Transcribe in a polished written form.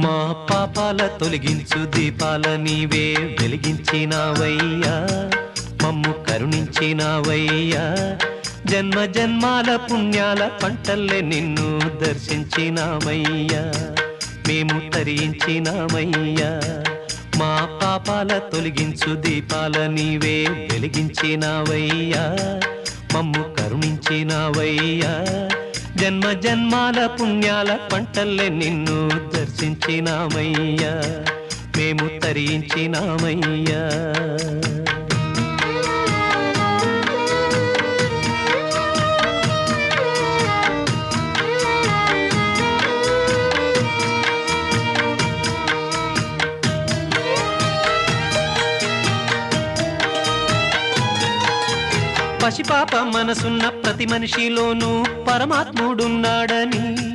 మా పాపాల తొలగించు దీపాల నీవే వెలిగించినావయ్యా, మమ్ము కరుణించినావయ్యా. జన్మ జన్మాల పుణ్యాల పంటల్లే నిన్ను దర్శించినామయ్యా, మేము తరించినామయ్యా. మా పాపాల తొలగించు దీపాల నీవే వెలిగించినావయ్యా, మమ్ము కరుణించినావయ్యా. జన్మ జన్మాల పుణ్యాల పంటల్లే నిన్ను దర్శించినామయ్యా, మేము తరించినామయ్యా. పసిపాప మనసున్న ప్రతి మనిషిలోనూ పరమాత్ముడున్నాడని